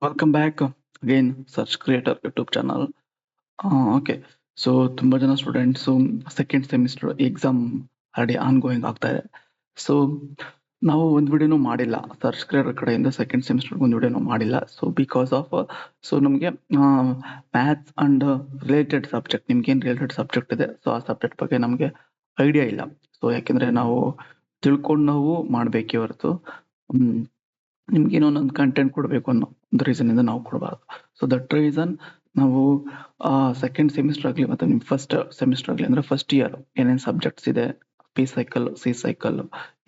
Welcome back again search creator YouTube channel. Okay, so ತುಂಬಾ ಜನ students second semester exam already on going ಆಗ್ತಾ ಇದೆ. So ನಾವು ಒಂದು ವಿಡಿಯೋನು ಮಾಡಿಲ್ಲ, ಸರ್ಚ್ ಕ್ರಿಯೇಟರ್ ಕಡೆಯಿಂದ ಸೆಕೆಂಡ್ ಸೆಮಿಸ್ಟರ್ ಒಂದು ವಿಡಿಯೋನು ಮಾಡಿಲ್ಲ. ಸೊ ಬಿಕಾಸ್ ಆಫ್ ಸೊ ನಮಗೆ ಮ್ಯಾಥ್ಸ್ ಅಂಡ್ ರಿಲೇಟೆಡ್ ಸಬ್ಜೆಕ್ಟ್, ನಿಮ್ಗೇನು ರಿಲೇಟೆಡ್ ಸಬ್ಜೆಕ್ಟ್ ಇದೆ ಸೊ ಆ ಸಬ್ಜೆಕ್ಟ್ ಬಗ್ಗೆ ನಮಗೆ ಐಡಿಯಾ ಇಲ್ಲ. ಸೊ ಯಾಕೆಂದ್ರೆ ನಾವು ತಿಳ್ಕೊಂಡು ನಾವು ಮಾಡಬೇಕೇ ಹೊರತು ನಿಮ್ಗೇನೋ ಒಂದೊಂದು ಕಂಟೆಂಟ್ ಕೊಡಬೇಕು ಅನ್ನೋ ಒಂದು ರೀಸನ್ ಇಂದ ನಾವು ಕೊಡಬಾರ್ದು. ಸೊ ದಟ್ ರೀಸನ್ ನಾವು ಸೆಕೆಂಡ್ ಸೆಮಿಸ್ಟರ್ ಆಗಲಿ ಮತ್ತೆ ನಿಮ್ ಫಸ್ಟ್ ಸೆಮಿಸ್ಟರ್ ಆಗಲಿ ಅಂದ್ರೆ ಫಸ್ಟ್ ಇಯರ್ ಏನೇನು ಸಬ್ಜೆಕ್ಟ್ಸ್ ಇದೆ, ಪಿ ಸೈಕಲ್, ಸಿ ಸೈಕಲ್,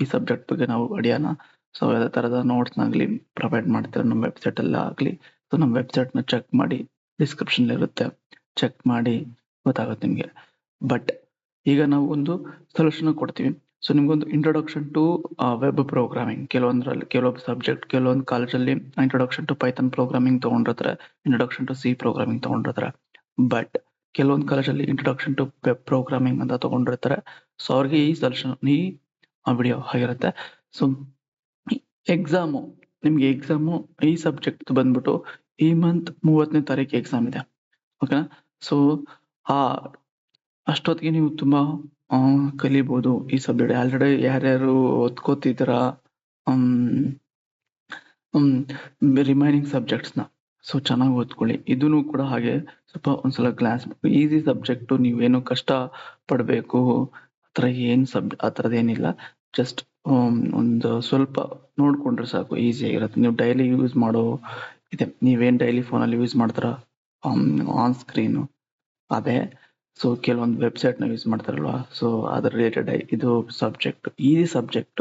ಈ ಸಬ್ಜೆಕ್ಟ್ ಬಗ್ಗೆ ನಾವು ಅಡಿಯೋಣ. ಸೊ ಯಾವುದೇ ತರದ ನೋಟ್ಸ್ ಆಗಲಿ ಪ್ರೊವೈಡ್ ಮಾಡ್ತಾರೆ ನಮ್ಮ ವೆಬ್ಸೈಟ್ ಅಲ್ಲಿ ಆಗಲಿ. ಸೊ ನಮ್ಮ ವೆಬ್ಸೈಟ್ ನ ಚೆಕ್ ಮಾಡಿ, ಡಿಸ್ಕ್ರಿಪ್ಷನ್ ಇರುತ್ತೆ, ಚೆಕ್ ಮಾಡಿ ಗೊತ್ತಾಗುತ್ತೆ ನಿಮ್ಗೆ. ಬಟ್ ಈಗ ನಾವು ಒಂದು ಸೊಲ್ಯೂಷನ್ ಕೊಡ್ತೀವಿ. ಸೊ ನಿಮ್ಗೊಂದು ಇಂಟ್ರೊಡಕ್ಷನ್ ಟು ವೆಬ್ ಪ್ರೋಗ್ರಾಮಿಂಗ್, ಕೆಲವೊಂದು ಸಬ್ಜೆಕ್ಟ್, ಕೆಲವೊಂದು ಕಾಲೇಜಲ್ಲಿ ಇಂಟ್ರೊಡಕ್ಷನ್ ಟು ಪೈಥಾನ್ ಪ್ರೋಗ್ರಾಮಿಂಗ್ ತಗೊಂಡಿರ್ತಾರೆ, ಇಂಟ್ರೊಡಕ್ಷನ್ ಟು ಸಿ ಪ್ರೋಗ್ರಾಮಿಂಗ್ ತಗೊಂಡಿರ್ತಾರೆ. ಬಟ್ ಕೆಲವೊಂದು ಕಾಲೇಜಲ್ಲಿ ಇಂಟ್ರೊಡಕ್ಷನ್ ಟು ವೆಬ್ ಪ್ರೋಗ್ರಾಮಿಂಗ್ ಅಂತ ತಗೊಂಡಿರ್ತಾರೆ. ಸೊ ಅವ್ರಿಗೆ ಈ ಸೊಲ್ಯೂಷನ್, ಈ ವಿಡಿಯೋ ಆಗಿರುತ್ತೆ. ಸೊ ಎಕ್ಸಾಮು, ನಿಮ್ಗೆ ಎಕ್ಸಾಮು ಈ ಸಬ್ಜೆಕ್ಟ್ ಬಂದ್ಬಿಟ್ಟು ಈ ಮಂತ್ 30ನೇ ತಾರೀಕು ಎಕ್ಸಾಮ್ ಇದೆ, ಓಕೆನಾ. ಸೊ ಆ ಅಷ್ಟೊತ್ತಿಗೆ ನೀವು ತುಂಬಾ ಕಲಿಬಹುದು ಈ ಸಬ್ಜೆಕ್ಟ್. ಆಲ್ರೆಡಿ ಯಾರ್ಯಾರು ಓದ್ಕೋತಿದ್ದೀರ ರಿಮೈನಿಂಗ್ ಸಬ್ಜೆಕ್ಟ್ಸ್ ನ, ಸೊ ಚೆನ್ನಾಗಿ ಓದ್ಕೊಳ್ಳಿ. ಇದನ್ನು ಕೂಡ ಹಾಗೆ ಸ್ವಲ್ಪ ಒಂದ್ಸಲ ಗ್ಲಾನ್ಸ್ ಮಾಡಿ. ಈಸಿ ಸಬ್ಜೆಕ್ಟ್, ನೀವೇನು ಕಷ್ಟ ಪಡ್ಬೇಕು ಆತರ ಆ ಥರದ್ದು ಏನಿಲ್ಲ. ಜಸ್ಟ್ ಒಂದು ಸ್ವಲ್ಪ ನೋಡ್ಕೊಂಡ್ರೆ ಸಾಕು, ಈಸಿ ಆಗಿರುತ್ತೆ. ನೀವು ಡೈಲಿ ಯೂಸ್ ಮಾಡೋ ಇದೆ, ನೀವೇನ್ ಡೈಲಿ ಫೋನಲ್ಲಿ ಯೂಸ್ ಮಾಡ್ತಾರ ಆನ್ ಸ್ಕ್ರೀನು ಅದೇ. ಸೊ ಕೆಲವೊಂದು ವೆಬ್ಸೈಟ್ ನ ಯೂಸ್ ಮಾಡ್ತಾರಲ್ವಾ, ಸೊ ಅದ್ರ ರಿಲೇಟೆಡ್ ಇದು ಸಬ್ಜೆಕ್ಟ್, ಈ ಸಬ್ಜೆಕ್ಟ್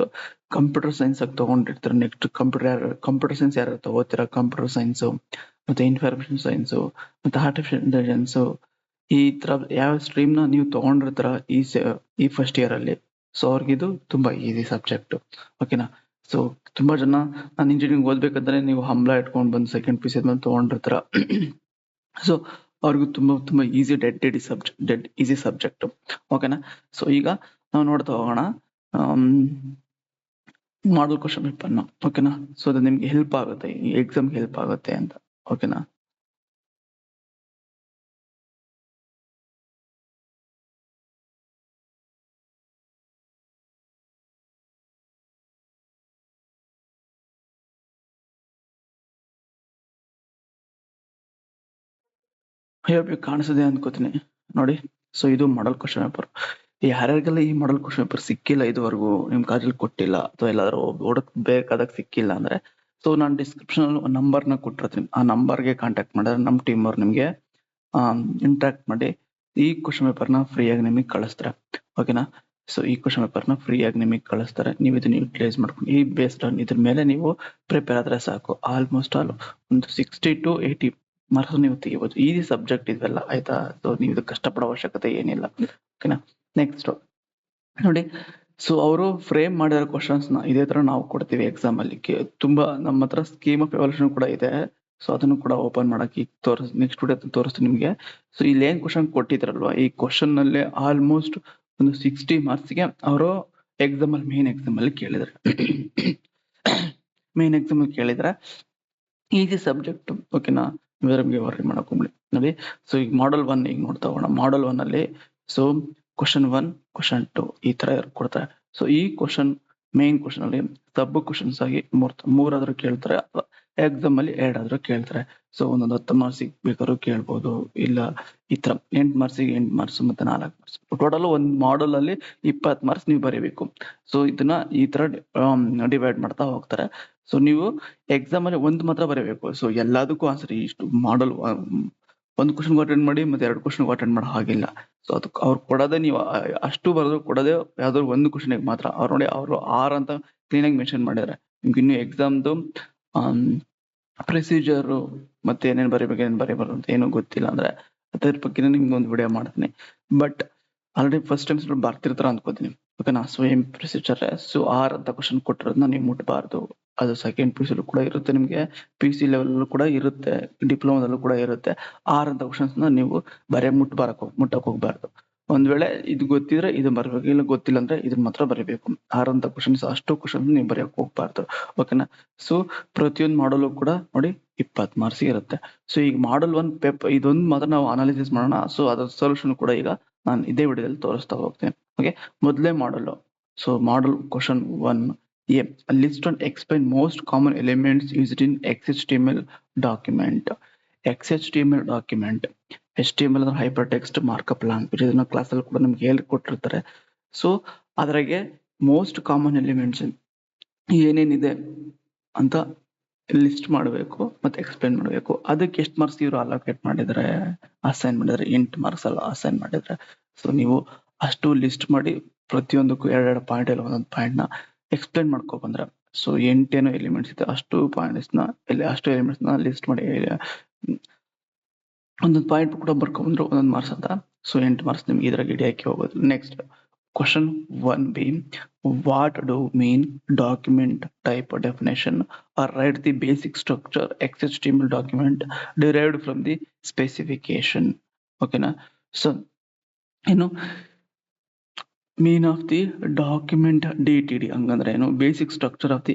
ಕಂಪ್ಯೂಟರ್ ಸೈನ್ಸ್ ಆಗಿ ತಗೊಂಡಿರ್ತಾರೆ. ನೆಕ್ಸ್ಟ್ ಕಂಪ್ಯೂಟರ್ ಸೈನ್ಸ್ ಯಾರು ತಗೋತೀರಾ, ಕಂಪ್ಯೂಟರ್ ಸೈನ್ಸ್ ಮತ್ತೆ ಇನ್ಫಾರ್ಮೇಶನ್ ಸೈನ್ಸ್ ಮತ್ತೆ ಆರ್ಟಿಫಿಷಿಯಲ್ ಇಂಟೆಲಿಜೆನ್ಸ್, ಈ ತರ ಯಾವ ಸ್ಟ್ರೀಮ್ ನ ನೀವು ತಗೊಂಡಿರ್ತಾರ ಈ ಫಸ್ಟ್ ಇಯರ್ ಅಲ್ಲಿ, ಸೊ ಅವ್ರಿಗಿದು ತುಂಬಾ ಈಸಿ ಸಬ್ಜೆಕ್ಟ್, ಓಕೆನಾ. ಸೊ ತುಂಬಾ ಜನ ನಾನು ಇಂಜಿನಿಯರಿಂಗ್ ಓದ್ಬೇಕಂದ್ರೆ ನೀವು ಹಂಬಲ ಇಟ್ಕೊಂಡ್ ಬಂದು ಸೆಕೆಂಡ್ ಪಿ ಸಿ ಬಂದು ತಗೊಂಡಿರ್ತಾರ. ಸೊ ಅವ್ರಿಗೂ ತುಂಬಾ ಈಸಿ, ಡೆಡ್ ಈಸಿ ಸಬ್ಜೆಕ್ಟ್, ಓಕೆನಾ. ಸೊ ಈಗ ನಾವು ನೋಡ್ತಾ ಹೋಗೋಣ ಮಾಡಲ್ ಕ್ವಶನ್ ಪೇಪರ್ನ, ಓಕೆನಾ. ಸೊ ಅದು ನಿಮ್ಗೆ ಹೆಲ್ಪ್ ಆಗುತ್ತೆ, ಈ ಎಕ್ಸಾಮ್ಗೆ ಹೆಲ್ಪ್ ಆಗುತ್ತೆ ಅಂತ, ಓಕೆನಾ. ಕಾಣಿಸಿದೆ ಅನ್ಕೋತೀನಿ ನೋಡಿ. ಸೊ ಇದು ಮಾಡಲ್ ಕ್ವಶನ್ ಪೇಪರ್. ಯಾರ್ಯಾರಿಗೆಲ್ಲ ಈ ಮಾಡಲ್ ಕ್ವಶನ್ ಪೇಪರ್ ಸಿಕ್ಕಿಲ್ಲ, ಇದುವರೆಗೂ ನಿಮ್ ಕಾಲೇಜಲ್ಲಿ ಕೊಟ್ಟಿಲ್ಲ ಅಥವಾ ಎಲ್ಲಾದ್ರೂ ಓಡಕ್ ಬೇಕಾದಾಗ ಸಿಕ್ಕಿಲ್ಲ ಅಂದ್ರೆ, ಸೊ ನಾನು ಡಿಸ್ಕ್ರಿಪ್ಷನ್ ಅಲ್ಲಿ ಒಂದು ನಂಬರ್ ನ ಕೊಟ್ಟಿರ್ತೀನಿ. ಆ ನಂಬರ್ಗೆ ಕಾಂಟ್ಯಾಕ್ಟ್ ಮಾಡಿದ್ರೆ ನಮ್ಮ ಟೀಮ್ ಅವ್ರು ನಿಮ್ಗೆ ಇಂಟ್ರಾಕ್ಟ್ ಮಾಡಿ ಈ ಕ್ವಶನ್ ಪೇಪರ್ ನ ಫ್ರೀ ಆಗಿ ನಿಮಗೆ ಕಳಿಸ್ತಾರೆ, ಓಕೆನಾ. ಸೊ ಈ ಕ್ವಶನ್ ಪೇಪರ್ ನ ಫ್ರೀ ಆಗಿ ನಿಮಗೆ ಕಳಿಸ್ತಾರೆ. ನೀವು ಇದನ್ನ ಯುಟಿಲೈಸ್ ಮಾಡ್ಕೊಂಡು ಈ ಬೇಸ್ಡ್ ಆನ್ ಇದ್ರ ಮೇಲೆ ನೀವು ಪ್ರಿಪೇರ್ ಆದ್ರೆ ಸಾಕು. ಆಲ್ಮೋಸ್ಟ್ ಆಲ್ ಒಂದು 60 to 80 ಮಾರ್ಕ್ಸ್ ನೀವು ತೆಗಿಬಹುದು. ಈಸಿ ಸಬ್ಜೆಕ್ಟ್ ಇದೆಲ್ಲ, ಆಯ್ತಾ. ಸೊ ನೀವು ಇದು ಕಷ್ಟಪಡೋ ಅವಶ್ಯಕತೆ ಏನಿಲ್ಲ, ಓಕೆನಾ. ನೆಕ್ಸ್ಟ್ ನೋಡಿ, ಸೊ ಅವರು ಫ್ರೇಮ್ ಮಾಡಿರೋ ಕ್ವಶನ್ಸ್ ನ ಇದೇ ತರ ನಾವು ಕೊಡ್ತೀವಿ ಎಕ್ಸಾಮ್ ಅಲ್ಲಿ. ತುಂಬಾ ನಮ್ಮ ಹತ್ರ ಸ್ಕೀಮ್ ಆಫ್ ಎವಾಲ್ಯೂಷನ್ ಕೂಡ ಇದೆ. ಸೊ ಅದನ್ನು ಕೂಡ ಓಪನ್ ಮಾಡಕ್ಕೆ ನೆಕ್ಸ್ಟ್ ವಿಡಿಯೋ ತೋರಿಸ್ತೀನಿ ನಿಮ್ಗೆ. ಸೊ ಇಲ್ಲಿ ಏನ್ ಕ್ವಶನ್ ಕೊಟ್ಟಿದ್ರಲ್ವಾ, ಈ ಕ್ವಶನ್ ನಲ್ಲಿ ಆಲ್ಮೋಸ್ಟ್ ಒಂದು 60 ಮಾರ್ಕ್ಸ್ ಗೆ ಅವರು ಎಕ್ಸಾಮ್ ಅಲ್ಲಿ ಮೇನ್ ಎಕ್ಸಾಮ್ ಅಲ್ಲಿ ಕೇಳಿದ್ರೆ ಈಸಿ ಸಬ್ಜೆಕ್ಟ್, ಓಕೆನಾ. ಇವ್ರಿಗೆ ವರ್ರಿ ಮಾಡಕ್ ಹೋಗ್ಬಿಡಿ ನೋಡಿ. ಸೊ ಈಗ ಮಾಡಲ್ 1 ಈಗ ನೋಡ್ತಾ ಹೋಗೋಣ. ಮಾಡಲ್ 1 ಅಲ್ಲಿ ಸೊ ಕ್ವಶನ್ 1, ಕ್ವಶನ್ 2 ಈ ತರ ಕೊಡ್ತಾರೆ. ಸೊ ಈ ಕ್ವಶನ್, ಮೇನ್ ಕ್ವಶನ್ ಅಲ್ಲಿ ಸಬ್ ಕ್ವಶನ್ಸ್ ಆಗಿ ಮೂರಾದ್ರೂ ಕೇಳ್ತಾರೆ, ಅಥವಾ ಎಕ್ಸಾಮ್ ಅಲ್ಲಿ 2 ಆದ್ರೂ ಕೇಳ್ತಾರೆ. ಸೊ ಒಂದೊಂದು 10 ಮಾರ್ಕ್ಸ್ ಬೇಕಾದ್ರೂ ಕೇಳ್ಬೋದು, ಇಲ್ಲ ಈ ತರ 8 ಮಾರ್ಕ್ಸಿಗೆ 8 ಮಾರ್ಕ್ಸ್ ಮತ್ತೆ 4 ಮಾರ್ಕ್ಸ್, ಟೋಟಲ್ ಒಂದ್ ಮಾಡಲ್ ಅಲ್ಲಿ 20 ಮಾರ್ಕ್ಸ್ ನೀವು ಬರೀಬೇಕು. ಸೊ ಇದನ್ನ ಈ ತರ ಡಿವೈಡ್ ಮಾಡ್ತಾ ಹೋಗ್ತಾರೆ. ಸೊ ನೀವು ಎಕ್ಸಾಮ್ ಅಲ್ಲಿ ಒಂದು ಮಾತ್ರ ಬರೀಬೇಕು. ಸೊ ಎಲ್ಲದಕ್ಕೂ ಆನ್ಸರ್ ಇಷ್ಟು ಮಾಡಲ್ ಒಂದು ಕ್ವಶನ್ ಅಟೆಂಡ್ ಮಾಡಿ ಮತ್ತೆ 2 ಕ್ವಶನ್ ಅಟೆಂಡ್ ಮಾಡೋ ಹಾಗಿಲ್ಲ. ಸೊ ಅದಕ್ಕೆ ಅವ್ರು ಕೊಡೋದೇ, ನೀವು ಅಷ್ಟು ಬರೆದು ಕೊಡೋದೇ ಯಾವ್ದಾದ್ರು ಒಂದು ಕ್ವಶನ್ ಮಾತ್ರ. ಅವ್ರು ನೋಡಿ, ಅವರು 6 ಅಂತ ಕ್ಲೀನ್ ಆಗಿ ಮೆನ್ಷನ್ ಮಾಡಿದ್ದಾರೆ. ನಿಮ್ಗೆ ಇನ್ನು ಎಕ್ಸಾಮ್ದು ಪ್ರೊಸೀಜರ್ ಮತ್ತೆ ಏನೇನ್ ಬರೀಬೇಕು ಏನೇನ್ ಬರೀಬಾರ್ದು ಅಂತ ಏನೂ ಗೊತ್ತಿಲ್ಲ ಅಂದ್ರೆ ಅದ್ರ ಬಗ್ಗೆ ನಿಮ್ಗೆ ಒಂದು ವಿಡಿಯೋ ಮಾಡ್ತೀನಿ. ಬಟ್ ಆಲ್ರೆಡಿ ಫಸ್ಟ್ ಟೈಮ್ ಬರ್ತಿರ್ತಾರ ಅನ್ಕೋತೀನಿ, ಓಕೆನಾ. ಸೊ ಏನ್ ಪ್ರೊಸೀಜರ್, ಸೊ 6 ಅಂತ ಕ್ವಶನ್ ಕೊಟ್ಟಿರೋದನ್ನ ನೀವು ಮುಟ್ಬಾರ್ದು. ಅದು ಸೆಕೆಂಡ್ ಪಿ ಸಿ ಕೂಡ ಇರುತ್ತೆ, ನಿಮ್ಗೆ ಪಿ ಸಿ ಲೆವೆಲ್ ಕೂಡ ಇರುತ್ತೆ, ಡಿಪ್ಲೊಮಾದಲ್ಲೂ ಕೂಡ ಇರುತ್ತೆ. 6 ಅಂತ ಕ್ವಶನ್ಸ್ ನ ನೀವು ಮುಟ್ಟಕ್ ಹೋಗ್ಬಾರ್ದು. ಒಂದ್ ವೇಳೆ ಇದು ಗೊತ್ತಿದ್ರೆ ಇದು ಬರ್ಬೇಕು, ಇಲ್ಲ ಗೊತ್ತಿಲ್ಲ ಅಂದ್ರೆ ಇದನ್ನ ಮಾತ್ರ ಬರಿಬೇಕು. ಆರಂತ ಕ್ವಶನ್ಸ್ ಅಷ್ಟು ಕ್ವಶನ್ ನೀವು ಬರೆಯಕ್ ಹೋಗ್ಬಾರ್ದು. ಓಕೆನಾ? ಸೊ ಪ್ರತಿಯೊಂದು ಮಾಡಲು ಕೂಡ ನೋಡಿ 20 ಮಾರ್ಕ್ಸ್ ಇರುತ್ತೆ. ಸೊ ಈಗ ಮಾಡಲ್ 1 ಇದೊಂದು ಮಾತ್ರ ನಾವು ಅನಾಲಿಸಿಸ್ ಮಾಡೋಣ. ಸೊ ಅದ್ರ ಸೊಲ್ಯೂಷನ್ ಕೂಡ ಈಗ ನಾನು ಇದೇ ವಿಡಿಯೋದಲ್ಲಿ ತೋರಿಸ್ತಾ ಹೋಗ್ತೇನೆ. ಓಕೆ, ಮೊದಲೇ model. So model question 1 A. List and explain most common elements used in XHTML document. XHTML document, HTML ಅಂದ್ರೆ ಹೈಪರ್ ಟೆಕ್ಸ್ಟ್ ಮಾರ್ಕಪ್ ಲ್ಯಾಂಗ್ವೇಜ್. ಇದನ್ನ ಕ್ಲಾಸಲ್ಲಿ ಕೂಡ ನಮ್ಗೆ ಹೇಳಿಕೊಟ್ಟಿರ್ತಾರೆ. ಸೊ ಅದ್ರಾಗೆ ಮೋಸ್ಟ್ ಕಾಮನ್ ಎಲಿಮೆಂಟ್ಸ್ ಏನೇನಿದೆ ಅಂತ ಲಿಸ್ಟ್ ಮಾಡಬೇಕು ಮತ್ತೆ ಎಕ್ಸ್ಪ್ಲೇನ್ ಮಾಡಬೇಕು. ಅದಕ್ಕೆ ಎಷ್ಟು ಮಾರ್ಕ್ಸ್ ಇವರು ಅಲೋಕೇಟ್ ಮಾಡಿದ್ರೆ, ಅಸೈನ್ ಮಾಡಿದ್ರೆ 8 ಮಾರ್ಕ್ಸ್ ಅಲ್ಲ ಅಸೈನ್ ಮಾಡಿದ್ರೆ. ಸೊ ನೀವು ಅಷ್ಟು ಲಿಸ್ಟ್ ಮಾಡಿ ಪ್ರತಿಯೊಂದಕ್ಕೂ 2 ಪಾಯಿಂಟ್ ಇಲ್ಲ ಒಂದೊಂದು ಪಾಯಿಂಟ್ ನ ಎಕ್ಸ್ಪ್ಲೇನ್ ಮಾಡ್ಕೊ ಬಂದ್ರೆ, ಸೊ 8 ಎಲಿಮೆಂಟ್ಸ್ ಇದೆ, ಅಷ್ಟು ಪಾಯಿಂಟ್ಸ್ ನ ಲಿಸ್ಟ್ ಮಾಡಿ ಒಂದೊಂದು ಪಾಯಿಂಟ್ ಕೂಡ ಬರ್ಕೊಂಡ್ರು ಒಂದೊಂದು ಮಾರ್ಕ್ಸ್ ಅಂತ. ಸೊ 8 ಮಾರ್ಕ್ಸ್ ನಿಮ್ಗೆ ಇದ್ರಾಗ ಹಿಡಿಯಾಕಿ ಹೋಗೋದು. Next question 1B. What do mean document type definition or write the basic structure XHTML document derived from the specification. ಓಕೆನಾ? ಸೊ ಏನು mean of the document DTD ಹಂಗಂದ್ರೆ ಏನು? Basic structure of the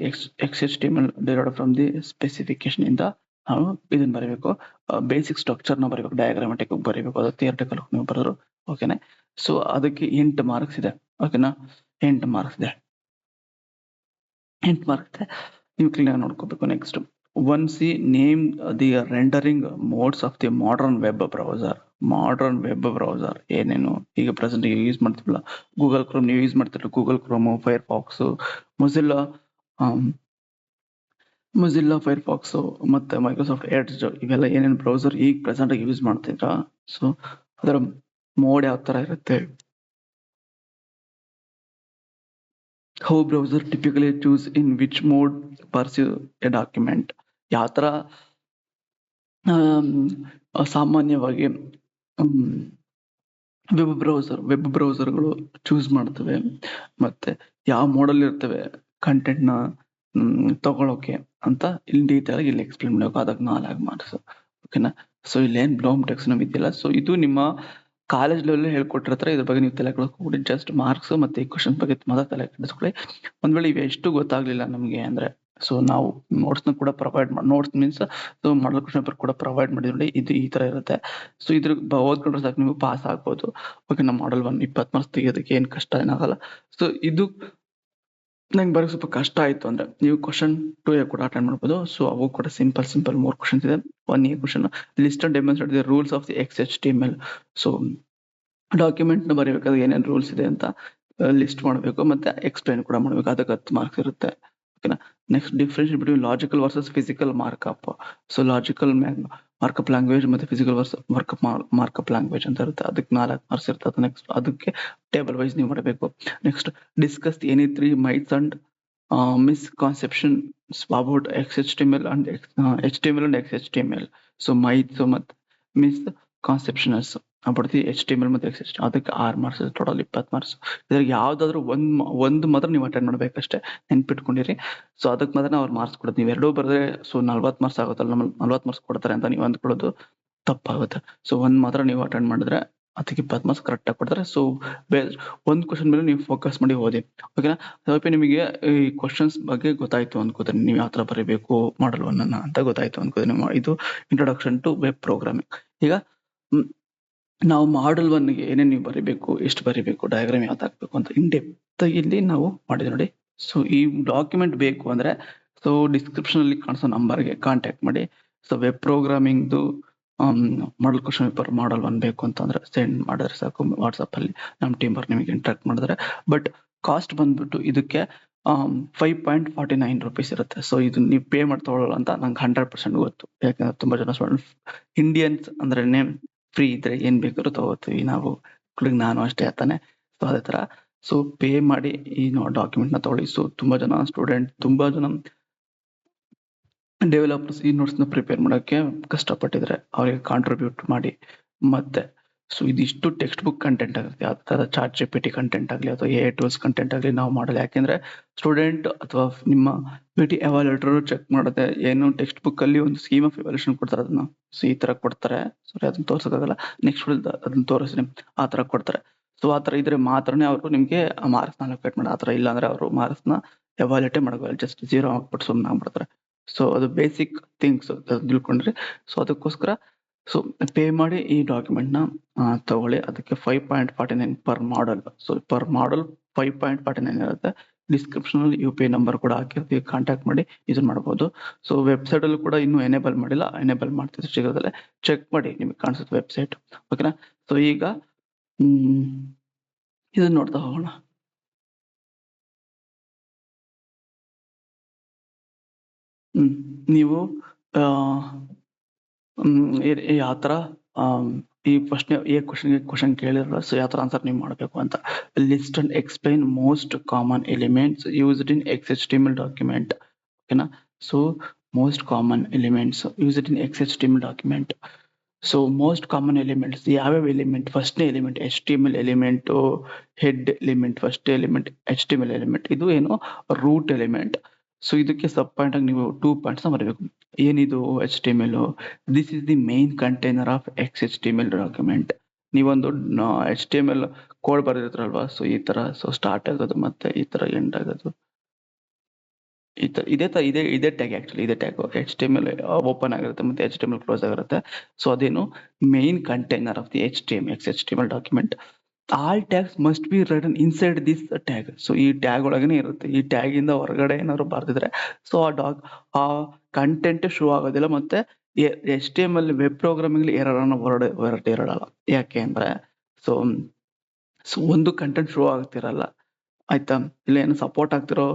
XHTML derived from the specification ಇಂದ ನಾವು ಇದನ್ನ ಬರೀಬೇಕು. Basic structure ನ ಬರೀಬೇಕು, ಡಯಾಗ್ರಾಮೆಟಿಕ್ ಬರೀಬೇಕು, ಅದು ಥಿಯರಿಟಿಕಲ್ ನೀವು ಬರೋರು. ಓಕೆನಾ? ಸೊ ಅದಕ್ಕೆ 8 ಮಾರ್ಕ್ಸ್ ಇದೆ. ಓಕೆನಾ? 8 ಮಾರ್ಕ್ಸ್ ಇದೆ. 8 ಮಾರ್ಕ್ಸ್ ಇದೆ, ನೀವು ಕ್ಲೀನ್ ಆಗಿ ನೋಡ್ಕೋಬೇಕು. Next 1C. Name the rendering modes of the modern web browser. Modern web browser ಏನೇನು ಈಗ ಪ್ರೆಸೆಂಟ್ ಯೂಸ್ ಮಾಡ್ತೀವಲ್ಲ, ಗೂಗಲ್ ಕ್ರೋಮ್ ನೀವು ಯೂಸ್ ಮಾಡ್ತಿರೋ Google Chrome, fire fox, Mozilla fire fox ಮತ್ತೆ ಮೈಕ್ರೋಸಾಫ್ಟ್ ಎಡ್ಜ್, ಇವೆಲ್ಲ ಏನೇನು ಬ್ರೌಸರ್ ಈಗ ಪ್ರೆಸೆಂಟ್ ಆಗಿ ಯೂಸ್ ಮಾಡ್ತಿದ್ರ. ಸೊ ಅದರ ಮೋಡ್ ಯಾವ ತರ ಇರುತ್ತೆ, how browser typically choose in which mode pursue A document. ಯಾವ ತರ ಸಾಮಾನ್ಯವಾಗಿ ವೆಬ್ ಬ್ರೌಸರ್ಗಳು ಚೂಸ್ ಮಾಡ್ತವೆ, ಮತ್ತೆ ಯಾವ ಮೋಡಲ್ ಇರ್ತವೆ ಕಂಟೆಂಟ್ ನ ತಗೊಳಕ್ಕೆ ಅಂತ ಇಲ್ಲಿ ಡೀಟೇಲ್ ಆಗಿ ಇಲ್ಲಿ ಎಕ್ಸ್ಪ್ಲೇನ್ ಮಾಡಬೇಕು. ಅದಕ್ಕೆ 4 ಮಾರ್ಕ್ಸ್. ಓಕೆನಾ? ಸೊ ಇಲ್ಲೇನ್ ಬ್ಲೌಮ್ ಟೆಕ್ಸ್ಟ್ ಇದೆಯಲ್ಲ, ಸೊ ಇದು ನಿಮ್ಮ ಕಾಲೇಜ್ ಲೆವೆಲ್ ಹೇಳ್ಕೊಟ್ಟಿರ್ತಾರೆ. ಇದ್ರ ಬಗ್ಗೆ ನೀವು ತಲೆ ಕೆಡಿಸ್ಕೊಬಿಡಿ. ಜಸ್ಟ್ ಮಾರ್ಕ್ಸ್ ಮತ್ತೆ ಈ ಕ್ವಶನ್ ಬಗ್ಗೆ ಮಾತ್ರ ತಲೆ ಕೆಡಿಸ್ಕೊಳ್ಳಿ. ಒಂದ್ ವೇಳೆ ಇವೆ ಎಷ್ಟು ಗೊತ್ತಾಗ್ಲಿಲ್ಲ ನಮ್ಗೆ ಅಂದ್ರೆ, ಸೊ ನಾವು ನೋಟ್ಸ್ ನ ಕೂಡ ಪ್ರೊವೈಡ್ ಮಾಡಿ, ನೋಟ್ಸ್ ಮೀನ್ಸ್ ಮಾಡಲ್ ಕ್ವಶನ್ ಪೇಪರ್ ಕೂಡ ಪ್ರೊವೈಡ್ ಮಾಡಿದ್ರಿ. ಇದು ಈ ತರ ಇರುತ್ತೆ. ಸೊ ಇದ್ರ ಓದ್ಕೊಂಡ್ರೆ ಸಾಕು ನೀವು ಪಾಸ್ ಆಗ್ಬೋದು. ಓಕೆ, ನಮ್ಮ ಮಾಡಲ್ 1 20 ಮಾರ್ಕ್ಸ್ ತೆಗಿಯೋದಕ್ಕೆ ಏನ್ ಕಷ್ಟ ಏನಾಗಲ್ಲ. ಸೊ ಇದು ನಂಗೆ ಬರೋಕೆ ಸ್ವಲ್ಪ ಕಷ್ಟ ಆಯ್ತು ಅಂದ್ರೆ ನೀವು ಕ್ವಶನ್ 2A ಕೂಡ ಅಟೆಂಡ್ ಮಾಡ್ಬೋದು. ಸೊ ಅವು ಕೂಡ ಸಿಂಪಲ್ 3 ಕ್ವಶನ್ಸ್ ಇದೆ. 1A question, list and demonstrate the rules of the XHTML. So document ನ ಬರೀಬೇಕಾದ್ರೆ ಏನೇನು ರೂಲ್ಸ್ ಇದೆ ಅಂತ ಲಿಸ್ಟ್ ಮಾಡಬೇಕು, ಮತ್ತೆ ಎಕ್ಸ್ಪ್ಲೈನ್ ಕೂಡ ಮಾಡ್ಬೇಕು. ಅದಕ್ಕೆ 10 ಮಾರ್ಕ್ಸ್ ಇರುತ್ತೆ. ಓಕೆನಾ? Next difference between logical versus physical markup. So logical markup language ಮತ್ತೆ ಫಿಸಿಕಲ್ ಮಾರ್ಕಪ್ ಲ್ಯಾಂಗ್ವೇಜ್ ಅಂತ ಇರುತ್ತೆ. ಅದಕ್ಕೆ 4 ಮಾರ್ಕ್ಸ್ ಇರ್ತದೆ. ನೆಕ್ಸ್ಟ್ ಅದಕ್ಕೆ ಟೇಬಲ್ ವೈಸ್ ನೀವು ಮಾಡಬೇಕು. Next discuss any 3 myths and misconceptions about XHTML and HTML and XHTML. So myths ಮತ್ತೆ misconceptions about the HTML ಮತ್ತೆ XHTML, ಅದಕ್ಕೆ 6 ಮಾರ್ಕ್ಸ್, ಟೋಟಲ್ 20 ಮಾರ್ಕ್ಸ್. ಇದ್ರಾಗ ಯಾವ್ದಾದ್ರು ಒಂದು ಮಾತ್ರ ನೀವು ಅಟೆಂಡ್ ಮಾಡ್ಬೇಕಷ್ಟೇ, ನೆನ್ಪಿಟ್ಕೊಂಡಿರಿ. ಸೊ ಅದಕ್ಕೆ ಮಾತ್ರ ಅವ್ರು ಮಾರ್ಕ್ಸ್ ಕೊಡೋದು. ನೀವು 2 ಬರೆದ್ರೆ ಸೊ 40 ಮಾರ್ಕ್ಸ್ ಆಗುತ್ತಲ್ಲ, ನಮ್ಮಲ್ಲಿ 40 ಮಾರ್ಕ್ಸ್ ಕೊಡ್ತಾರೆ ಅಂತ ನೀವು ಅಂದ್ಕೊಳ್ಳೋದು ತಪ್ಪಾಗುತ್ತೆ. ಸೊ ಒಂದ್ ಮಾತ್ರ ನೀವು ಅಟೆಂಡ್ ಮಾಡಿದ್ರೆ ಅದಕ್ಕೆ 20 ಮಾರ್ಕ್ಸ್ ಕರೆಕ್ಟ್ ಆಗಿ ಕೊಡ್ತಾರೆ. ಸೊ ಒಂದ್ ಕ್ವಶನ್ ಮೇಲೆ ನೀವು ಫೋಕಸ್ ಮಾಡಿ ಓದಿ. ಓಕೆನಾ? ಸ್ವಲ್ಪ ನಿಮಗೆ ಈ ಕ್ವಶನ್ಸ್ ಬಗ್ಗೆ ಗೊತ್ತಾಯ್ತು ಅನ್ಕೋತೀನಿ, ನೀವು ಯಾವ ತರ ಬರೀಬೇಕು ಮಾಡಲ್ 1 ಅಂತ ಗೊತ್ತಾಯ್ತು ಅನ್ಕೋತೀನಿ. ಇದು ಇಂಟ್ರೊಡಕ್ಷನ್ ಟು ವೆಬ್ ಪ್ರೋಗ್ರಾಮಿಂಗ್. ಈಗ ನಾವು ಮಾಡಲ್ 1ಗೆ ಏನೇನು ನೀವು ಬರೀಬೇಕು, ಎಷ್ಟು ಬರೀಬೇಕು, ಡಯಾಗ್ರಾಮ್ ಯಾವ್ದು ಹಾಕ್ಬೇಕು ಅಂತ ಇನ್ ಡೆಪ್ತ್ ಇಲ್ಲಿ ನಾವು ಮಾಡಿದ್ವಿ ನೋಡಿ. ಸೊ ಈ ಡಾಕ್ಯುಮೆಂಟ್ ಬೇಕು ಅಂದ್ರೆ ಸೊ ಡಿಸ್ಕ್ರಿಪ್ಷನ್ ಅಲ್ಲಿ ಕಾಣಿಸೋ ನಂಬರ್ಗೆ ಕಾಂಟ್ಯಾಕ್ಟ್ ಮಾಡಿ. ಸೊ ವೆಬ್ ಪ್ರೋಗ್ರಾಮಿಂಗ್ದು ಮಾಡಲ್ ಕ್ವಶನ್ ಪೇಪರ್ ಮಾಡಲ್ 1 ಬೇಕು ಅಂತಂದ್ರೆ ಸೆಂಡ್ ಮಾಡಿದ್ರೆ ಸಾಕು ವಾಟ್ಸಪ್ ಅಲ್ಲಿ, ನಮ್ಮ ಟೀಮ್ ಅವ್ರು ನಿಮಗೆ ಇಂಟ್ರಾಕ್ಟ್ ಮಾಡಿದ್ರೆ. ಬಟ್ ಕಾಸ್ಟ್ ಬಂದ್ಬಿಟ್ಟು ಇದಕ್ಕೆ 5.49 rupees ಇರುತ್ತೆ. ಸೊ ಇದು ನೀವು ಪೇ ಮಾಡಿ ತಗೊಳ್ಳಲ್ಲ ಅಂತ ನಂಗೆ 100% ಗೊತ್ತು. ಯಾಕಂದ್ರೆ ತುಂಬಾ ಜನ ಸ್ಟೂಡೆಂಟ್ ಇಂಡಿಯನ್ಸ್ ಅಂದ್ರೆ ಫ್ರೀ ಇದ್ರೆ ಏನ್ ಬೇಕಾದ್ರೂ ತಗೋತೀವಿ ನಾವು, ನಾನು ಅಷ್ಟೇ ತಾನೆ. ಸೊ ಅದೇ ತರ ಸೊ ಪೇ ಮಾಡಿ ಈ ಡಾಕ್ಯುಮೆಂಟ್ ನ ತಗೊಳ್ಳಿ. ಸೊ ತುಂಬಾ ಜನ ಸ್ಟೂಡೆಂಟ್, ತುಂಬಾ ಜನ ಡೆವಲಪರ್ಸ್ ಈ ನೋಟ್ಸ್ ನ ಪ್ರಿಪೇರ್ ಮಾಡೋಕೆ ಕಷ್ಟಪಟ್ಟಿದ್ರೆ ಅವರಿಗೆ ಕಾಂಟ್ರಿಬ್ಯೂಟ್ ಮಾಡಿ. ಮತ್ತೆ ಸೊ ಇದಿಷ್ಟು ಟೆಕ್ಸ್ಟ್ ಬುಕ್ ಕಂಟೆಂಟ್ ಆಗುತ್ತೆ. ಯಾವ್ದಾರ ಚಾಟ್ GPT ಕಂಟೆಂಟ್ ಆಗಲಿ ಅಥವಾ AI ಟೂಲ್ಸ್ ಕಂಟೆಂಟ್ ಆಗಲಿ ನಾವು ಮಾಡಲ್ಲ. ಯಾಕೆಂದ್ರೆ ಸ್ಟೂಡೆಂಟ್ ಅಥವಾ ನಿಮ್ಮ PT ಎವಾಲ್ಯೂಟರ್ ಚೆಕ್ ಮಾಡುತ್ತೆ, ಏನು ಟೆಕ್ಸ್ಟ್ ಬುಕ್ ಅಲ್ಲಿ ಒಂದು ಸ್ಕೀಮ್ ಆಫ್ ಎವಾಲ್ಯೂಷನ್ ಕೊಡ್ತಾರೆ, ಅದನ್ನ ಸೊ ಈ ತರ ಕೊಡ್ತಾರೆ. ಸಾರಿ ಅದನ್ನ ತೋರ್ಸಕ್ಕಾಗಲ್ಲ, ನೆಕ್ಸ್ಟ್ ಅದನ್ನ ತೋರಿಸ್ತೀನಿ, ಆ ತರ ಕೊಡ್ತಾರೆ. ಸೊ ಆ ಥರ ಇದ್ರೆ ಮಾತ್ರನೇ ಅವರು ನಿಮಗೆ ಮಾರ್ಕ್ಸ್ನ ಅಲೋಕೇಟ್ ಮಾಡಿ. ಆ ಥರ ಇಲ್ಲ ಅಂದ್ರೆ ಅವರು ಮಾರ್ಕ್ಸ್ನ ಎವಾಲ್ಯೂಟೇ ಮಾಡೋಲ್ಲ, ಜಸ್ಟ್ 0 ಹಾಕ್ಬಿಟ್ಟು ಸುಮ್ಮನೆ ಆಗ್ಬಿಡ್ತಾರೆ. ಸೊ ಅದು ಬೇಸಿಕ್ ಥಿಂಗ್ಸ್ ತಿಳ್ಕೊಂಡ್ರಿ. ಸೊ ಅದಕ್ಕೋಸ್ಕರ ಸೊ ಪೇ ಮಾಡಿ ಈ ಡಾಕ್ಯುಮೆಂಟ್ನ ತಗೊಳ್ಳಿ. ಅದಕ್ಕೆ 5.49 ಪರ್ ಮಾಡಲ್. ಸೊ ಪರ್ ಮಾಡಲ್ 5.49 ಇರುತ್ತೆ. ಡಿಸ್ಕ್ರಿಪ್ಷನ್ ಅಲ್ಲಿ UPI ನಂಬರ್ ಕೂಡ ಹಾಕಿರ್ತೀವಿ, ಕಾಂಟ್ಯಾಕ್ಟ್ ಮಾಡಿ ಇದನ್ನ ಮಾಡ್ಬೋದು. ಸೊ ವೆಬ್ಸೈಟ್ ಅಲ್ಲೂ ಕೂಡ ಇನ್ನೂ ಎನೇಬಲ್ ಮಾಡಿಲ್ಲ, ಎನೇಬಲ್ ಮಾಡ್ತಿದ್ರೆ ಶೀಘ್ರದಲ್ಲೇ ಚೆಕ್ ಮಾಡಿ, ನಿಮಗೆ ಕಾಣಿಸುತ್ತೆ ವೆಬ್ಸೈಟ್. ಓಕೆನಾ? ಸೊ ಈಗ ಇದನ್ನ ನೋಡ್ತಾ ಹೋಗೋಣ. ನೀವು ಯಾವ ಥರ ಈ ಕ್ವಶನ್ ಕೇಳಿರಲ್ಲ, ಸೊ ಯಾವ ಥರ ಆನ್ಸರ್ ನೀವು ಮಾಡಬೇಕು ಅಂತ. List and explain most common elements used in XHTML document. ಓಕೆನಾ? So most common elements used in XHTML document. So most common elements ಯಾವ್ಯಾವ ಎಲಿಮೆಂಟ್? ಫಸ್ಟ್ನೇ element HTML element, head element, first element HTML element, ಇದು ಏನು root element. So ಇದಕ್ಕೆ ಸಬ್ point ಆಗಿ ನೀವು 2 points ಬರಬೇಕು. ಏನಿದು HTML? This is the main container of XHTML document. ನೀವೊಂದು HTML ಕೋಡ್ ಬರೆದಿರ್ತಾರಲ್ವಾ, ಸೊ ಈ ತರ, ಸೊ ಸ್ಟಾರ್ಟ್ ಆಗೋದು ಮತ್ತೆ ಈ ತರ ಎಂಡ್ ಆಗೋದು, ಇದೇ ಟ್ಯಾಗ್. ಆಕ್ಚುಲಿ ಇದೇ ಟ್ಯಾಗ್ HTML ಓಪನ್ ಆಗಿರುತ್ತೆ ಮತ್ತೆ HTML ಕ್ಲೋಸ್ ಆಗಿರುತ್ತೆ. ಸೊ ಅದೇನು main container of the XHTML document. All tags must be return inside this tag. So ಈ ಟ್ಯಾಗ್ ಒಳಗನೆ ಇರುತ್ತೆ. ಈ ಟ್ಯಾಗ್ ಇಂದ ಹೊರಗಡೆ ಏನಾದ್ರು ಬರ್ದಿದ್ರೆ ಸೊ ಆ ಕಂಟೆಂಟ್ ಶೋ ಆಗೋದಿಲ್ಲ. ಮತ್ತೆ HTML ವೆಬ್ ಪ್ರೋಗ್ರಾಮಿಂಗ್ ಎರರ್ ಅನ್ನ ಹೊರಟಿರಲ್ಲ. ಯಾಕೆ ಅಂದ್ರೆ ಸೊ ಒಂದು ಕಂಟೆಂಟ್ ಶೋ ಆಗ್ತಿರಲ್ಲ, ಆಯ್ತಾ? ಇಲ್ಲ ಏನು ಸಪೋರ್ಟ್ ಆಗ್ತಿರೋ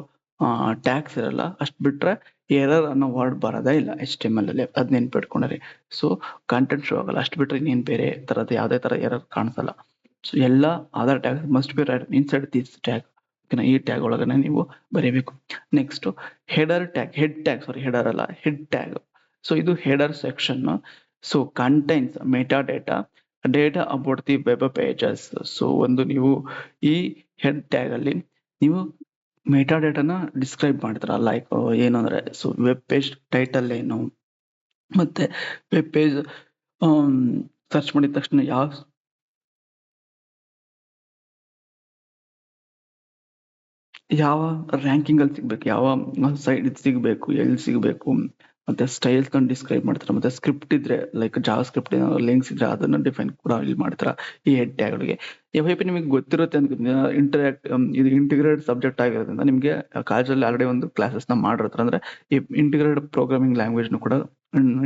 ಟ್ಯಾಗ್ಸ್ ಇರಲ್ಲ. ಅಷ್ಟ್ ಬಿಟ್ರೆ ಎರರ್ ಅನ್ನೋ ವರ್ಡ್ ಬರೋದೇ ಇಲ್ಲ HTML ಅಲ್ಲಿ, ಅದ್ ನೆನ್ಪಿಟ್ಕೊಂಡ್ರಿ. ಸೊ ಕಂಟೆಂಟ್ ಶೋ ಆಗಲ್ಲ, ಅಷ್ಟ್ ಬಿಟ್ರೆ ಇನ್ನೇನ್ ಬೇರೆ ತರದ ಯಾವ್ದೇ ತರ ಎರರ್ ಕಾಣಿಸಲ್ಲ. ಸೊ ಎಲ್ಲ other tag must be right inside this tag. ಈ ಟ್ಯಾಗ್ ಒಳಗನೆ ನೀವು ಬರೀಬೇಕು. ನೆಕ್ಸ್ಟ್ ಹೆಡರ್ ಅಲ್ಲ, ಹೆಡ್ ಟ್ಯಾಗ್. ಸೊ ಇದು header section. So contains meta data about the web pages. So ಒಂದು ನೀವು ಈ ಹೆಡ್ ಟ್ಯಾಗ್ ಅಲ್ಲಿ ನೀವು ಮೆಟಾ ಡೇಟಾನ ಡಿಸ್ಕ್ರೈಬ್ ಮಾಡ್ತೀರಾ. ಲೈಕ್ ಏನು ಅಂದ್ರೆ ಸೊ ವೆಬ್ ಪೇಜ್ ಟೈಟಲ್ ಏನು, ಮತ್ತೆ ವೆಬ್ ಪೇಜ್ ಸರ್ಚ್ ಮಾಡಿದ ತಕ್ಷಣ ಯಾವ ರ್ಯಾಂಕಿಂಗ್ ಅಲ್ಲಿ ಸಿಗ್ಬೇಕು, ಯಾವ ಸೈಡ್ ಸಿಗ್ಬೇಕು, ಎಲ್ಲಿ ಸಿಗ್ಬೇಕು, ಮತ್ತೆ ಸ್ಟೈಲ್ಸ್ ಡಿಸ್ಕ್ರೈಬ್ ಮಾಡ್ತಾರೆ. ಮತ್ತೆ ಸ್ಕ್ರಿಪ್ಟ್ ಇದ್ರೆ ಲೈಕ್ ಜಾವಾ ಸ್ಕ್ರಿಪ್ಟ್ ಏನಾದ್ರು ಲಿಂಕ್ಸ್ ಇದ್ರೆ ಅದನ್ನ ಡಿಫೈನ್ ಕೂಡ ಇಲ್ಲಿ ಮಾಡ್ತಾರ ಈ ಹೆಡ್ ಟ್ಯಾಗ್ ಗಳಿಗೆ. FYP ನಿಮಗೆ ಗೊತ್ತಿರುತ್ತೆ ಅಂತ ಇದು ಇಂಟಿಗ್ರೇಟೆಡ್ ಸಬ್ಜೆಕ್ಟ್ ಆಗಿರೋದ್ರಿಂದ ನಿಮಗೆ ಕಾಲೇಜಲ್ಲಿ ಆಲ್ರೆಡಿ ಒಂದು ಕ್ಲಾಸಸ್ ನ ಮಾಡಿರ್ತಾರೆ. ಅಂದ್ರೆ ಈ ಇಂಟಿಗ್ರೇಟೆಡ್ ಪ್ರೋಗ್ರಾಮಿಂಗ್ ಲ್ಯಾಂಗ್ವೇಜ್ ನ ಕೂಡ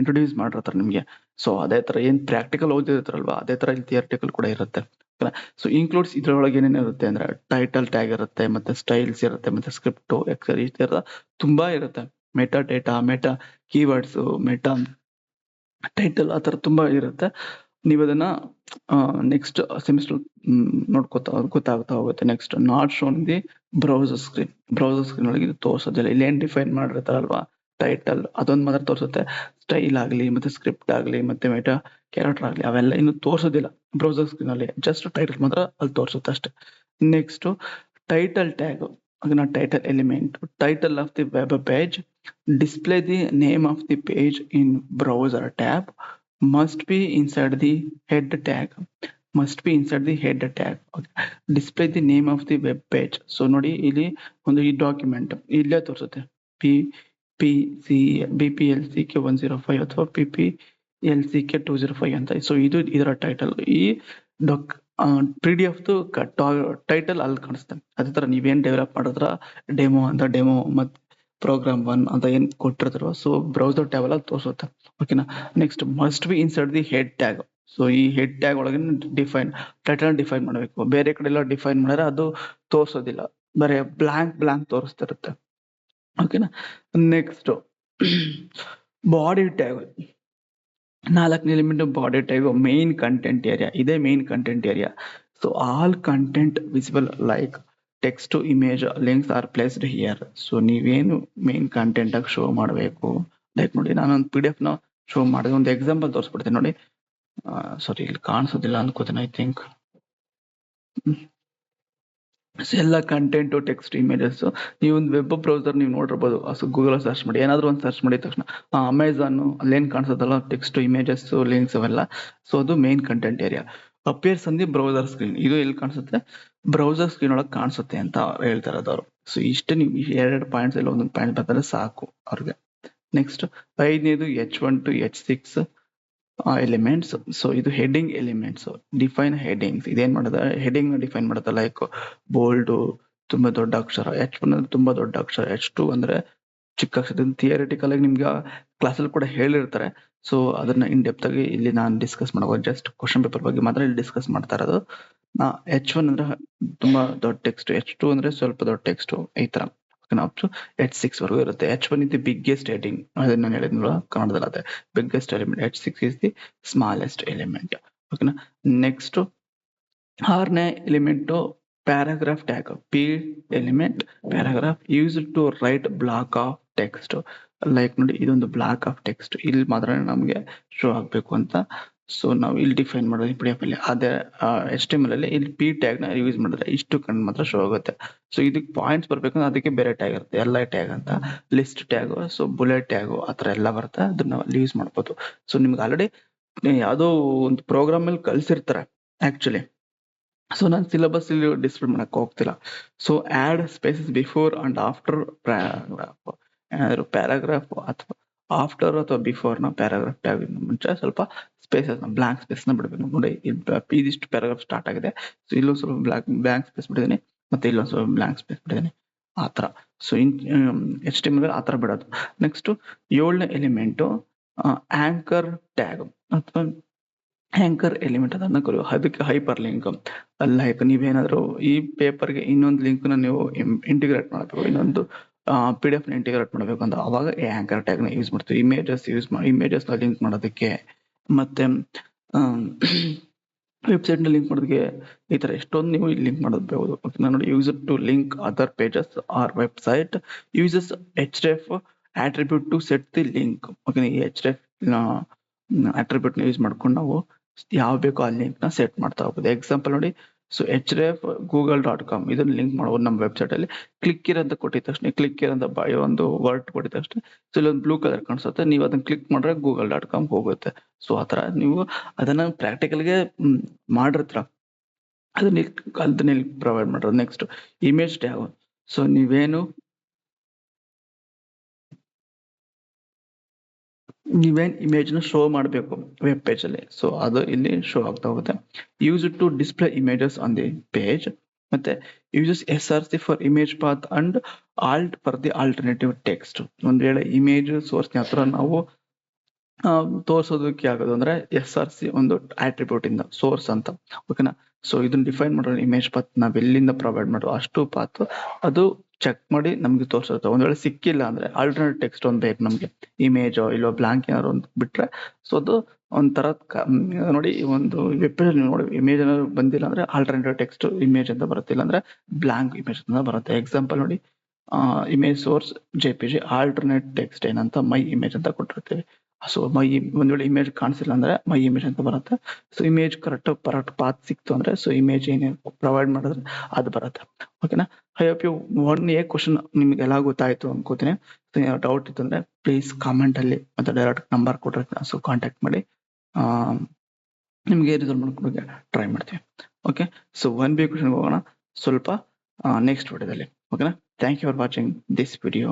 ಇಂಟ್ರೊಡ್ಯೂಸ್ ಮಾಡಿರ್ತಾರೆ ನಿಮಗೆ. ಸೊ ಅದೇ ತರ ಏನ್ ಪ್ರಾಕ್ಟಿಕಲ್ ಓದಿರ್ತಾರಲ್ವಾ, ಅದೇ ತರ ಇಲ್ಲಿ ಥಿಯರಿಟಿಕಲ್ ಕೂಡ ಇರುತ್ತೆ. ಸೊ ಇನ್ಕ್ಲೂಡ್ಸ್ ಇದ್ರೊಳಗೆ ಏನೇನಿರುತ್ತೆ ಅಂದ್ರೆ ಟೈಟಲ್ ಟ್ಯಾಗ್ ಇರುತ್ತೆ, ಮತ್ತೆ ಸ್ಟೈಲ್ಸ್ ಇರುತ್ತೆ, ಮತ್ತೆ ಸ್ಕ್ರಿಪ್ಟ್ ಎಕ್ಸೆಲ್, ಈ ತರ ತುಂಬಾ ಇರುತ್ತೆ. Meta data, meta keywords, meta title, ಆ ತರ ತುಂಬಾ ಇರುತ್ತೆ. ನೀವು ಅದನ್ನ ನೆಕ್ಸ್ಟ್ ಸೆಮಿಸ್ಟರ್ ಗೊತ್ತಾಗ್ತಾ ಹೋಗುತ್ತೆ. Next not shown the browser screen ಒಳಗೆ ಇದು ತೋರ್ಸೋದಿಲ್ಲ. ಇಲ್ಲಿ ಏನ್ ಡಿಫೈನ್ ಮಾಡಿರ್ತಾರಲ್ವಾ ಟೈಟಲ್, ಅದೊಂದು ಮಾತ್ರ ತೋರಿಸುತ್ತೆ. ಸ್ಟೈಲ್ ಆಗ್ಲಿ, ಮತ್ತೆ ಸ್ಕ್ರಿಪ್ಟ್ ಆಗ್ಲಿ, ಮತ್ತೆ ಮೆಟಾ ಕ್ಯಾರೆಕ್ಟರ್ ಆಗ್ಲಿ, ಅವೆಲ್ಲ ಇನ್ನು ತೋರ್ಸೋದಿಲ್ಲ ಬ್ರೌಸರ್ ಸ್ಕ್ರೀನ್ ಅಲ್ಲಿ. ಜಸ್ಟ್ ಟೈಟಲ್ ಮಾತ್ರ ಅಲ್ಲಿ ತೋರಿಸುತ್ತೆ ಅಷ್ಟೇ. ನೆಕ್ಸ್ಟ್ ಟೈಟಲ್ ಟ್ಯಾಗ್, ಅದನ್ನ title element, title of the web page, display the name of the page in browser tab, must be inside the head tag. Display the name of the web page. So ನೋಡಿ ಇಲ್ಲಿ ಒಂದು ಈ document ಇಲ್ಲೇ ತೋರಿಸುತ್ತೆ BPLCK 105 ಅಥವಾ PPLCK 205 ಅಂತ. So ಇದು ಇದರ ಟೈಟಲ್. ಈ PDF ಟೈಟಲ್ ಅಲ್ಲಿ ಕಾಣಿಸುತ್ತೆ. ಅದೇ ತರ ನೀವೇನ್ ಡೆವಲಪ್ ಮಾಡಿದ್ರ ಡೆಮೋ ಮತ್ತೆ ಪ್ರೋಗ್ರಾಮ್ 1 ಅಂತ ಏನ್ ಕೊಟ್ಟಿರ್ತಾರೋ ಸೊ ಬ್ರೌಸರ್ ಟ್ಯಾಬ್ ಅಲ್ಲಿ ತೋರಿಸುತ್ತೆ. ಓಕೆನಾ? Next must be inside the head tag. So ಈ ಹೆಡ್ ಟ್ಯಾಗ್ ಒಳಗೆ ಟೈಟಲ್ ಡಿಫೈನ್ ಮಾಡಬೇಕು. ಬೇರೆ ಕಡೆ ಎಲ್ಲ ಡಿಫೈನ್ ಮಾಡಿದ್ರೆ ಅದು ತೋರಿಸೋದಿಲ್ಲ, ಬರೀ ಬ್ಲಾಂಕ್ ತೋರಿಸ್ತಿರುತ್ತೆ. ಓಕೆನಾ? ನೆಕ್ಸ್ಟ್ ಬಾಡಿ ಟ್ಯಾಗ್, 4ನೇ element body tag main content area. ಇದೇ main content area. So all content visible like text, image, links are placed here. So ನೀವೇನು ಮೇನ್ ಕಂಟೆಂಟ್ ಆಗಿ ಶೋ ಮಾಡಬೇಕು, ಲೈಕ್ ನೋಡಿ ನಾನೊಂದು PDF ನ ಶೋ ಮಾಡಿದೆ, ಒಂದು ಎಕ್ಸಾಂಪಲ್ ತೋರಿಸ್ಬಿಡ್ತೇನೆ ನೋಡಿ. ಸಾರಿ ಇಲ್ಲಿ ಕಾಣಿಸೋದಿಲ್ಲ ಅನ್ಕೋತೀನಿ, ಐ ಥಿಂಕ್. ಎಲ್ಲ ಕಂಟೆಂಟ್, ಟೆಕ್ಸ್ಟ್, ಇಮೇಜಸ್. ನೀವು ಒಂದು ವೆಬ್ ಬ್ರೌಸರ್ ನೀವು ನೋಡಿರ್ಬೋದು, ಗೂಗಲ್ ಸರ್ಚ್ ಮಾಡಿ, ಏನಾದ್ರು ಒಂದು ಸರ್ಚ್ ಮಾಡಿದ ತಕ್ಷಣ ಅಮೆಝಾನ್ ಅಲ್ಲೇನ್ ಕಾಣಿಸೋದಲ್ಲ ಟೆಕ್ಸ್ಟ್, ಇಮೇಜಸ್, ಲಿಂಕ್ಸ್ ಅವೆಲ್ಲ. ಸೊ ಅದು ಮೇನ್ ಕಂಟೆಂಟ್ ಏರಿಯಾ. ಅಪಿಯರ್ಸ್ ಅಂದಿ ಬ್ರೌಸರ್ ಸ್ಕ್ರೀನ್. ಇದು ಎಲ್ಲಿ ಕಾಣಿಸುತ್ತೆ? ಬ್ರೌಸರ್ ಸ್ಕ್ರೀನ್ ಒಳಗೆ ಕಾಣಿಸುತ್ತೆ ಅಂತ ಹೇಳ್ತಾ ಇರೋದು ಅವರು. ಸೊ ಇಷ್ಟು ನೀವು ಎರಡು ಪಾಯಿಂಟ್ಸ್ ಎಲ್ಲ ಒಂದೊಂದು ಪಾಯಿಂಟ್ ಬರ್ತಾರೆ ಸಾಕು ಅವ್ರಿಗೆ. ನೆಕ್ಸ್ಟ್ 5ನೇದು H1 to H6 elements. So ಇದು ಹೆಡಿಂಗ್ ಎಲಿಮೆಂಟ್ಸ್. Define headings. ಇದೇನ್ ಮಾಡೋದು? ಹೆಡಿಂಗ್ ನ ಡಿಫೈನ್ ಮಾಡುತ್ತೆ. ಲೈಕ್ ಬೋಲ್ಡ್ ತುಂಬಾ ದೊಡ್ಡ ಅಕ್ಷರ, H1 ಅಂದ್ರೆ ತುಂಬಾ ದೊಡ್ಡ ಅಕ್ಷರ, H2 ಅಂದ್ರೆ ಚಿಕ್ಕ ಅಕ್ಷರ. ಥಿಯರಿಟಿಕಲ್ ಆಗಿ ನಿಮ್ಗೆ ಕ್ಲಾಸಲ್ಲಿ ಕೂಡ ಹೇಳಿರ್ತಾರೆ. ಸೊ ಅದನ್ನ ಇನ್ ಡೆಪ್ತ್ ಆಗಿ ಇಲ್ಲಿ ನಾನು ಡಿಸ್ಕಸ್ ಮಾಡಬಹುದು. ಜಸ್ಟ್ ಕ್ವಶನ್ ಪೇಪರ್ ಬಗ್ಗೆ ಮಾತ್ರ ಇಲ್ಲಿ ಡಿಸ್ಕಸ್ ಮಾಡ್ತಾ ಇರೋದು. H1 ಅಂದ್ರೆ ತುಂಬಾ ದೊಡ್ಡ ಟೆಕ್ಸ್ಟ್, H2 ಅಂದ್ರೆ ಸ್ವಲ್ಪ ದೊಡ್ಡ ಟೆಕ್ಸ್ಟ್, ಈ ತರ ಅಪ್ ಟು H6 ವರೆಗೂ ಇರುತ್ತೆ. H1 is the biggest heading. ಅದನ್ನ ನಾನು ಹೇಳಿದ್ನಲ್ಲ ಕನ್ನಡದಲ್ಲಿ, ಅದೇ biggest element. H6 is the smallest element. ಓಕೆನಾ. ನೆಕ್ಸ್ಟ್ 6ನೇ element paragraph tag. P element paragraph used to write block of text. Like ನೋಡಿ, ಇದೊಂದು ಬ್ಲಾಕ್ ಆಫ್ ಟೆಕ್ಸ್ಟ್, ಇಲ್ಲಿ ಮಾತ್ರ ನಮ್ಗೆ ಶೋ ಆಗ್ಬೇಕು ಅಂತ. ಸೊ ನಾವು ಇಲ್ಲಿ ಡಿಫೈನ್ ಮಾಡೋದು PDF ಅಲ್ಲಿ. ಅದೇ HTML ಅಲ್ಲಿ ಇಲ್ಲಿ P ಟ್ಯಾಗ್ ನ ಯೂಸ್ ಮಾಡಿದ್ರೆ ಇಷ್ಟು ಕಂಡು ಮಾತ್ರ ಶೋ ಆಗುತ್ತೆ. ಸೊ ಇದಕ್ಕೆ ಪಾಯಿಂಟ್ಸ್ ಬರ್ಬೇಕಂದ್ರೆ ಅದಕ್ಕೆ ಬೇರೆ ಟ್ಯಾಗ್ ಇರುತ್ತೆ. LI ಟ್ಯಾಗ್ ಅಂತ, list tag, so bullet tag, ಆತರ ಎಲ್ಲ ಬರುತ್ತೆ. ಅದನ್ನ ನಾವು ಯೂಸ್ ಮಾಡ್ಬೋದು. ಸೊ ನಿಮ್ಗೆ ಆಲ್ರೆಡಿ ಯಾವುದೋ ಒಂದು ಪ್ರೋಗ್ರಾಮ್ ಅಲ್ಲಿ ಕಳ್ಸಿರ್ತಾರೆ ಆಕ್ಚುಲಿ. ಸೊ ನಾನು ಸಿಲೆಬಸ್ ಇಲ್ಲಿ ಡಿಸ್ಪ್ಲೇ ಮಾಡಕ್ ಹೋಗ್ತಿಲ್ಲ. So add spaces before and after paragraph. ಏನಾದ್ರು ಪ್ಯಾರಾಗ್ರಾಫ್ ಅಥವಾ ಆಫ್ಟರ್ ಅಥವಾ ಬಿಫೋರ್ ನ ಪ್ಯಾರಾಗ್ರಾಫ್ ಟ್ಯಾಗ್ ಮುಂಚೆ ಸ್ವಲ್ಪ ಸ್ಪೇಸಸ್ ಬ್ಲಾಂಕ್ ಸ್ಪೇಸ್ ನ ಬಿಡಬೇಕು. ನೋಡಿ, ಇದಿಷ್ಟು ಪ್ಯಾರಾಗ್ರಾಫ್ ಸ್ಟಾರ್ಟ್ ಆಗಿದೆ. ಸೊ ಇಲ್ಲೊಂದು ಸ್ವಲ್ಪ ಬ್ಲಾಂಕ್ ಸ್ಪೇಸ್ ಬಿಟ್ಟಿದ್ದೀನಿ, ಮತ್ತೆ ಇಲ್ಲೊಂದು ಸ್ವಲ್ಪ ಬ್ಲಾಂಕ್ ಸ್ಪೇಸ್ ಬಿಟ್ಟಿದ್ದೀನಿ, ಆತರ. ಸೊ HTML ಆತರ ಬಿಡೋದು. ನೆಕ್ಸ್ಟ್ 7ನೇ ಎಲಿಮೆಂಟ್ ಆಂಕರ್ ಟ್ಯಾಗ್ ಅಥವಾ ಆಂಕರ್ ಎಲಿಮೆಂಟ್ ಅದನ್ನ ಕರೆಯುವ. ಅದಕ್ಕೆ ಹೈಪರ್ ಲಿಂಕ್. ಲೈಕ್ ನೀವೇನಾದ್ರು ಈ ಪೇಪರ್ಗೆ ಇನ್ನೊಂದು ಲಿಂಕ್ ನ ನೀವು ಇಂಟಿಗ್ರೇಟ್ ಮಾಡಬೇಕು, ಇನ್ನೊಂದು PDF ನ ಇಂಟಿಗ್ರೇಟ್ ಮಾಡಬೇಕು ಅಂತ, ಅವಾಗ ಈ ಆಂಕರ್ ಟ್ಯಾಗ್ ನ ಯೂಸ್ ಮಾಡ್ತೀವಿ. ಇಮೇಜಸ್ ನ ಲಿಂಕ್ ಮಾಡೋದಕ್ಕೆ, ಮತ್ತೆ ವೆಬ್ಸೈಟ್ ನ ಲಿಂಕ್ ಮಾಡೋದಕ್ಕೆ, ಈ ತರ ಎಷ್ಟೊಂದು ನೀವು ಲಿಂಕ್ ಮಾಡಬಹುದು. ನೋಡಿ, use to link other pages or website, uses href attribute to set the link. Okay, ಈ href attribute ನ ಯೂಸ್ ಮಾಡ್ಕೊಂಡು ನಾವು ಯಾವ ಬೇಕೋ ಆ ಲಿಂಕ್ ನ ಸೆಟ್ ಮಾಡ್ತಾ ಹೋಗ್ಬೋದು. ಎಕ್ಸಾಂಪಲ್ ನೋಡಿ, ಸೊ href google.com ಇದನ್ನ ಲಿಂಕ್ ಮಾಡಬಹುದು ನಮ್ಮ ವೆಬ್ಸೈಟ್ ಅಲ್ಲಿ. ಕ್ಲಿಕ್ ಇರ್ ಅಂತ ಕೊಟ್ಟಿದ ತಕ್ಷಣ, ಕ್ಲಿಕ್ ಇರ್ ಅಂತ ಒಂದು ವರ್ಡ್ ಕೊಟ್ಟಿದ ತಕ್ಷಣ ಸೊ ಇಲ್ಲೊಂದು ಬ್ಲೂ ಕಲರ್ ಕಾಣಿಸುತ್ತೆ. ನೀವು ಅದನ್ನ ಕ್ಲಿಕ್ ಮಾಡಿದ್ರೆ google.com ಹೋಗುತ್ತೆ. ಸೊ ಆತರ ನೀವು ಅದನ್ನ ಪ್ರಾಕ್ಟಿಕಲ್ಗೆ ಮಾಡಿರ್ತೀರ, ಅದನ್ನ ಪ್ರೊವೈಡ್ ಮಾಡೋದು. Next image tag. ಸೊ ನೀವೇನ್ ಇಮೇಜ್ ನ ಶೋ ಮಾಡಬೇಕು ವೆಬ್ ಪೇಜ್ ಅಲ್ಲಿ, ಸೊ ಅದು ಇಲ್ಲಿ ಶೋ ಆಗ್ತಾ ಹೋಗುತ್ತೆ. Use to display images on the page. ಮತ್ತೆ uses SRC for image path and alt for the alternative text. ಒಂದ್ ವೇಳೆ ಇಮೇಜ್ ಸೋರ್ಸ್ ನ ಹತ್ರ ನಾವು ತೋರ್ಸೋದಕ್ಕೆ ಆಗೋದು ಅಂದ್ರೆ SRC ಒಂದು ಆಟ್ರಿಬ್ಯೂಟ್ ಇಂದ ಸೋರ್ಸ್ ಅಂತ. ಓಕೆನಾ. ಸೊ ಇದನ್ನ ಡಿಫೈನ್ ಮಾಡೋ ಇಮೇಜ್ ಪಾತ್ ನಾವ್ ಎಲ್ಲಿಂದ ಪ್ರೊವೈಡ್ ಮಾಡೋ ಅಷ್ಟು ಪಾತ್ ಅದು ಚೆಕ್ ಮಾಡಿ ನಮ್ಗೆ ತೋರ್ಸುತ್ತೆ. ಒಂದ್ ವೇಳೆ ಸಿಕ್ಕಿಲ್ಲ ಅಂದ್ರೆ ಆಲ್ಟರ್ನೇಟ್ ಟೆಕ್ಸ್ಟ್ ಒಂದ್ ಬೇಕು ನಮ್ಗೆ, ಇಮೇಜ್ ಇಲ್ಲೋ ಬ್ಲಾಂಕ್ ಏನಾದ್ರು ಒಂದು ಬಿಟ್ರೆ, ಸೊ ಅದು ಒಂಥರ ನೋಡಿ, ಒಂದು ವೆಬ್ ಪೇಜ್ ನೋಡಿ ಇಮೇಜ್ ಏನಾದ್ರು ಬಂದಿಲ್ಲ ಅಂದ್ರೆ ಆಲ್ಟರ್ನೇಟಿವ್ ಟೆಕ್ಸ್ಟ್ ಇಮೇಜ್ ಅಂತ ಬರುತ್ತೆ, ಇಲ್ಲ ಅಂದ್ರೆ ಬ್ಲಾಂಕ್ ಇಮೇಜ್ ಅಂತ ಬರುತ್ತೆ. ಎಕ್ಸಾಂಪಲ್ ನೋಡಿ, image source JPG, alternate text ಏನಂತ ಮೈ ಇಮೇಜ್ ಅಂತ ಕೊಟ್ಟಿರ್ತೀವಿ. ಸೊ ಒಂದ್ ವೇಳೆ ಇಮೇಜ್ ಕಾಣಿಸಿಲ್ಲ ಅಂದ್ರೆ ಮೈ ಇಮೇಜ್ ಅಂತ ಬರುತ್ತೆ. ಸೊ ಇಮೇಜ್ ಕರೆಕ್ಟ್ ಪಾತ್ ಸಿಕ್ತು ಅಂದ್ರೆ, ಸೊ ಇಮೇಜ್ ಏನೇನು ಪ್ರೊವೈಡ್ ಮಾಡಿದ್ರೆ ಅದು ಬರುತ್ತೆ. ಓಕೆನಾ. I hope you 1A question ನಿಮ್ಗೆ ಎಲ್ಲ ಗೊತ್ತಾಯ್ತು ಅನ್ಕೋತೀನಿ. ಡೌಟ್ ಇತ್ತು ಅಂದ್ರೆ ಪ್ಲೀಸ್ ಕಾಮೆಂಟ್ ಅಲ್ಲಿ, ಮತ್ತೆ ಡೈರೆಕ್ಟ್ ನಂಬರ್ ಕೊಟ್ಟಿರ್ತೀನಿ, ಸೊ ಕಾಂಟ್ಯಾಕ್ಟ್ ಮಾಡಿ ನಿಮ್ಗೆ ರಿಸಲ್ವ್ ಮಾಡ್ಕೊಡೋಕೆ ಟ್ರೈ ಮಾಡ್ತೀವಿ. ಓಕೆ, ಸೊ 1B ಕ್ವಶನ್ ಹೋಗೋಣ ಸ್ವಲ್ಪ ನೆಕ್ಸ್ಟ್ ವಿಡಿಯೋದಲ್ಲಿ. ಓಕೆನಾ. Thank you for watching this video.